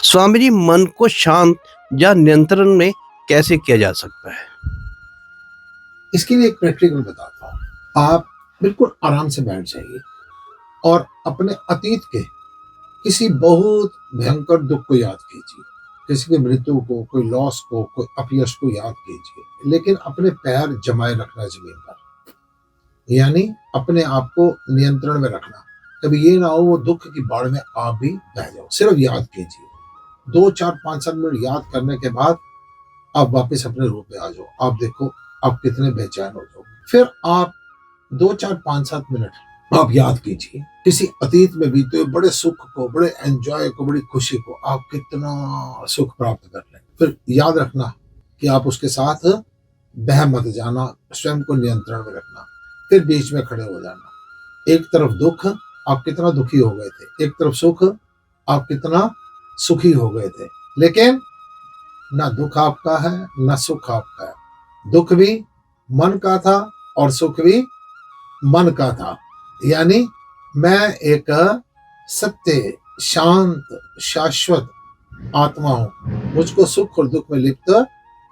स्वामी जी, मन को शांत या नियंत्रण में कैसे किया जा सकता है? इसके लिए एक प्रैक्टिकल बताता हूँ। आप बिल्कुल आराम से बैठ जाइए और अपने अतीत के किसी बहुत भयंकर दुख को याद कीजिए, किसी की मृत्यु को, कोई लॉस को, कोई अपयश को याद कीजिए, लेकिन अपने पैर जमाए रखना जमीन पर, यानी अपने आप को नियंत्रण में रखना। कभी ये ना हो वो दुख की बाढ़ में आप भी बह जाओ। सिर्फ याद कीजिए, 2 4 5 7 मिनट याद करने के बाद आप वापस अपने रूप में आ जाओ। आप देखो आप कितने बेचैन हो जाओ। फिर आप 2 4 5 7 मिनट आप याद कीजिए किसी अतीत में बीते हुए बड़े सुख को, बड़े एंजॉय को, बड़ी खुशी को, आप कितना सुख प्राप्त कर लें। फिर याद रखना कि आप उसके साथ बह मत जाना, स्वयं को नियंत्रण में रखना। फिर बीच में खड़े हो जाना। एक तरफ दुख, आप कितना दुखी हो गए थे, एक तरफ सुख, आप कितना सुखी हो गए थे, लेकिन ना दुख आपका है ना सुख आपका है। दुख भी मन का था और सुख भी मन का था। यानी मैं एक सत्य, शांत, शाश्वत आत्मा हूं, मुझको सुख और दुख में लिप्त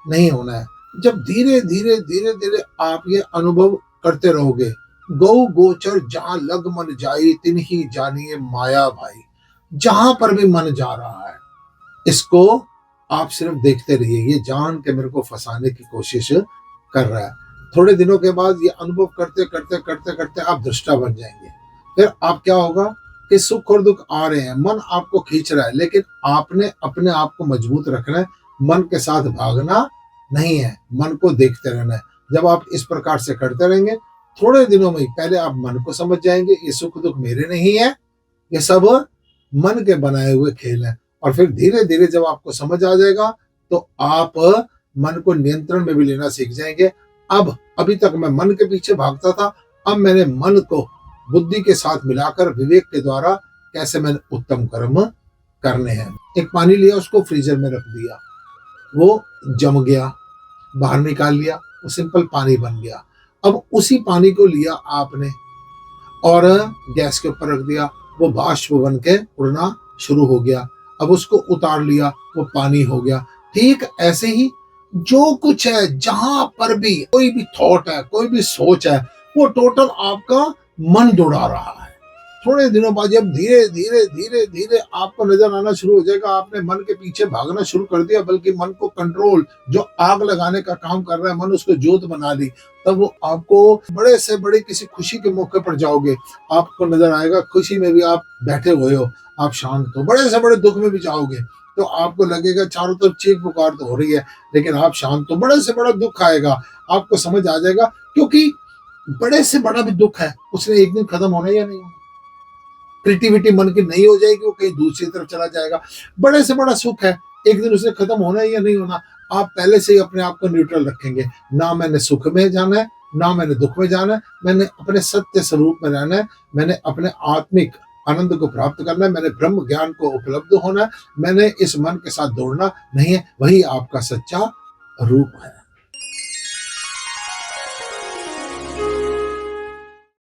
नहीं होना है। जब धीरे धीरे धीरे धीरे आप ये अनुभव करते रहोगे, गौ गोचर जहां लग मन जाई तिन्ही जानिए माया भाई। जहां पर भी मन जा रहा है, इसको आप सिर्फ देखते रहिए। ये जान के मेरे को फंसाने की कोशिश कर रहा है। थोड़े दिनों के बाद ये अनुभव करते करते करते करते आप दृष्टा बन जाएंगे। फिर आप क्या होगा कि सुख और दुख आ रहे हैं, मन आपको खींच रहा है, लेकिन आपने अपने आप को मजबूत रखना है। मन के साथ भागना नहीं है, मन को देखते रहना है। जब आप इस प्रकार से करते रहेंगे, थोड़े दिनों में ही पहले आप मन को समझ जाएंगे ये सुख दुख मेरे नहीं है, ये सब मन के बनाए हुए खेल है। और फिर धीरे धीरे जब आपको समझ आ जाएगा तो आप मन को नियंत्रण में भी लेना सीख जाएंगे। अब अभी तक मैं मन के पीछे भागता था, अब मैंने मन को बुद्धि के साथ मिलाकर विवेक के द्वारा कैसे मैंने उत्तम कर्म करने हैं। एक पानी लिया, उसको फ्रीजर में रख दिया, वो जम गया, बाहर निकाल लिया, वो सिंपल पानी बन गया। अब उसी पानी को लिया आपने और गैस के ऊपर रख दिया, वो बाष्प बन के उड़ना शुरू हो गया। अब उसको उतार लिया, वो पानी हो गया। ठीक ऐसे ही जो कुछ है, जहां पर भी कोई भी थॉट है, कोई भी सोच है, वो टोटल आपका मन दौड़ा रहा है। थोड़े दिनों बाद जब धीरे धीरे धीरे धीरे आपको नजर आना शुरू हो जाएगा, आपने मन के पीछे भागना शुरू कर दिया, बल्कि मन को कंट्रोल, जो आग लगाने का काम कर रहा है मन, उसको जोत बना ली, तब वो आपको बड़े से बड़े किसी खुशी के मौके पर जाओगे, आपको नजर आएगा खुशी में भी आप बैठे हुए हो, आप शांत हो। बड़े से बड़े दुख में भी जाओगे तो आपको लगेगा चारों तरफ चीख पुकार तो हो रही है, लेकिन आप शांत हो। बड़े से बड़ा दुख आएगा, आपको समझ आ जाएगा, क्योंकि बड़े से बड़ा भी दुख है, उसने एक दिन खत्म होना या नहीं होना। क्रिएटिविटी मन की नहीं हो जाएगी, वो कहीं दूसरी तरफ चला जाएगा। बड़े से बड़ा सुख है, एक दिन उसने खत्म होना है या नहीं होना। आप पहले से ही अपने आप को न्यूट्रल रखेंगे, ना मैंने सुख में जाना है ना मैंने दुख में जाना है, मैंने अपने सत्य स्वरूप में रहना है, मैंने अपने आत्मिक आनंद को प्राप्त करना है, मैंने ब्रह्म ज्ञान को उपलब्ध होना है, मैंने इस मन के साथ दौड़ना नहीं है। वही आपका सच्चा रूप है।